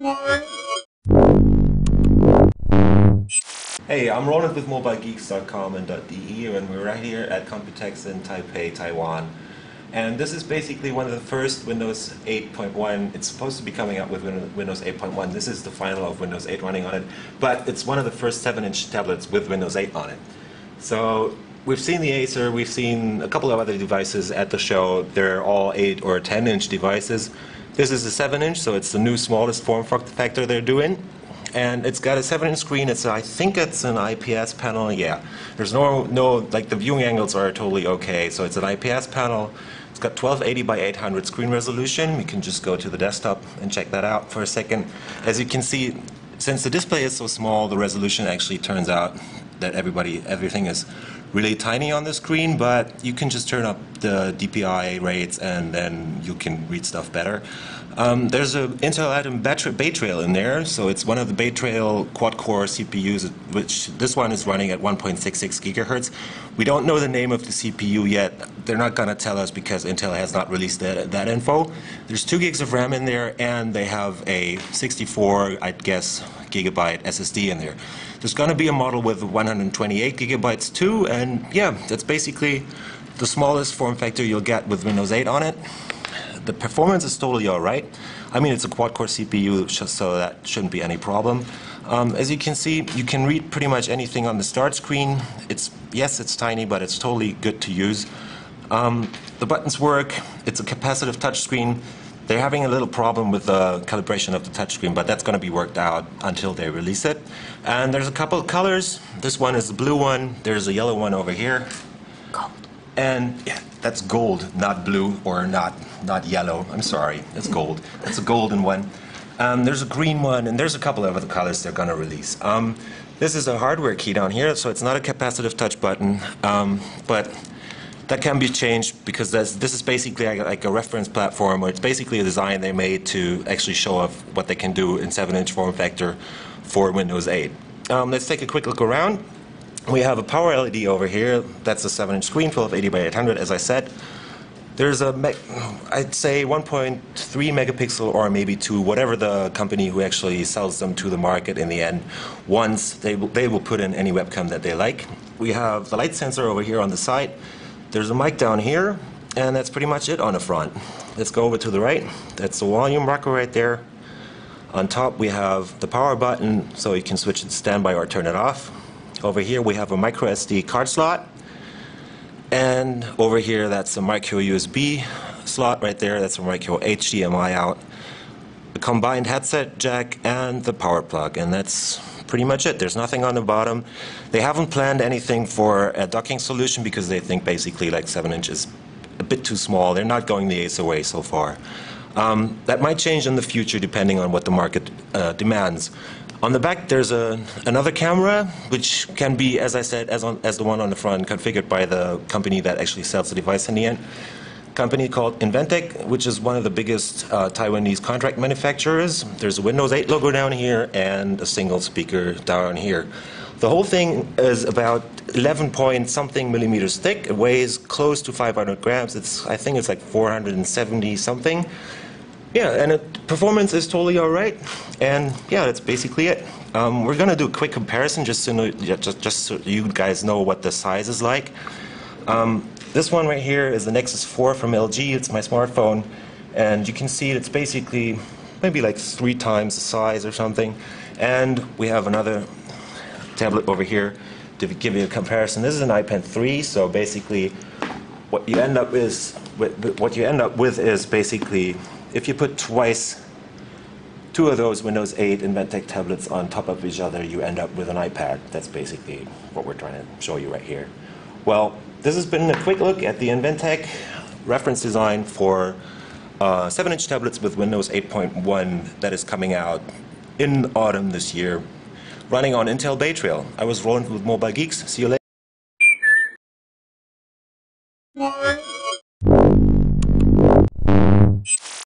Hey, I'm Roland with MobileGeeks.com and .de, and we're right here at Computex in Taipei, Taiwan. And this is basically one of the first Windows 8.1. It's supposed to be coming out with Windows 8.1. This is the final of Windows 8 running on it, but it's one of the first 7-inch tablets with Windows 8 on it. So we've seen the Acer, we've seen a couple of other devices at the show. They're all 8 or 10-inch devices. This is a 7-inch, so it's the new smallest form factor they're doing. And it's got a 7-inch screen. I think it's an IPS panel. Yeah, there's no like the viewing angles are totally okay. So it's an IPS panel. It's got 1280 by 800 screen resolution. We can just go to the desktop and check that out for a second. As you can see, since the display is so small, the resolution actually turns out that everything is really tiny on the screen, but you can just turn up the DPI rates and then you can read stuff better. There's an Intel Atom Bay Trail in there, so it's one of the Bay Trail quad-core CPUs, which this one is running at 1.66 gigahertz. We don't know the name of the CPU yet. They're not going to tell us because Intel has not released that info. There's 2 gigs of RAM in there, and they have a 64, I'd guess, gigabyte SSD in there. There's going to be a model with 128 gigabytes too, and yeah, that's basically the smallest form factor you'll get with Windows 8 on it. The performance is totally alright. I mean, it's a quad-core CPU, so that shouldn't be any problem. As you can see, you can read pretty much anything on the start screen. Yes, it's tiny, but it's totally good to use. The buttons work. It's a capacitive touchscreen. They're having a little problem with the calibration of the touchscreen, but that's going to be worked out until they release it. And there's a couple of colors. This one is the blue one. There's a yellow one over here. Gold. And yeah, that's gold, not blue or not yellow. I'm sorry, it's gold. That's a golden one. There's a green one, and there's a couple of other colors they're going to release. This is a hardware key down here, so it's not a capacitive touch button, but that can be changed because this is basically like a reference platform, where it's basically a design they made to actually show off what they can do in 7-inch form factor for Windows 8. Let's take a quick look around. We have a power LED over here. That's a 7-inch screen, 1280 by 800, as I said. There's I'd say 1.3 megapixel or maybe 2, whatever the company who actually sells them to the market in the end wants. They will put in any webcam that they like. We have the light sensor over here on the side. There's a mic down here, and that's pretty much it on the front. Let's go over to the right. That's the volume rocker right there. On top we have the power button, so you can switch it to standby or turn it off. Over here we have a micro SD card slot, and over here that's a micro USB slot right there. That's a micro HDMI out, a combined headset jack, and the power plug, and that's pretty much it. There's nothing on the bottom. They haven't planned anything for a docking solution because they think basically like 7 inches a bit too small. They're not going the Acer way so far. That might change in the future depending on what the market demands. On the back there's another camera, which can be, as I said, as the one on the front, configured by the company that actually sells the device in the end. Company called Inventec, which is one of the biggest Taiwanese contract manufacturers. There's a Windows 8 logo down here and a single speaker down here. The whole thing is about 11 point something millimeters thick. It weighs close to 500 grams. I think it's like 470 something. Yeah, and performance is totally all right, and yeah, that's basically it. We're gonna do a quick comparison just so you guys know what the size is like. This one right here is the Nexus 4 from LG. It's my smartphone, and you can see it's basically maybe like 3 times the size or something. And we have another tablet over here to give you a comparison. This is an iPad 3, so basically what you end up with is basically, if you put 2 of those Windows 8 Inventec tablets on top of each other, you end up with an iPad. That's basically what we're trying to show you right here. Well, this has been a quick look at the Inventec reference design for 7-inch tablets with Windows 8.1 that is coming out in autumn this year, running on Intel Bay Trail. I was Roland with Mobile Geeks. See you later.